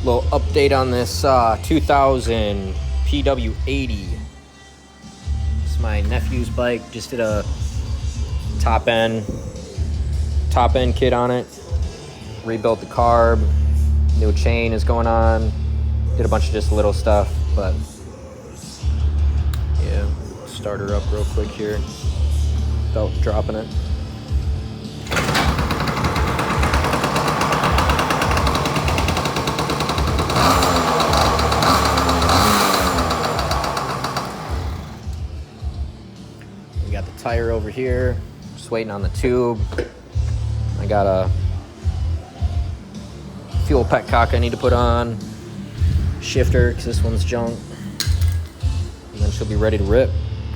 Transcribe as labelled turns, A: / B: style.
A: Little update on this 2000 PW80. It's my nephew's bike. Just did a top end kit on it. Rebuilt the carb. New chain is going on. Did a bunch of just little stuff, but yeah. Start her up real quick here. Without dropping it. We got the tire over here. Just waiting on the tube. I got a fuel petcock I need to put on. Shifter, because this one's junk. And then she'll be ready to rip.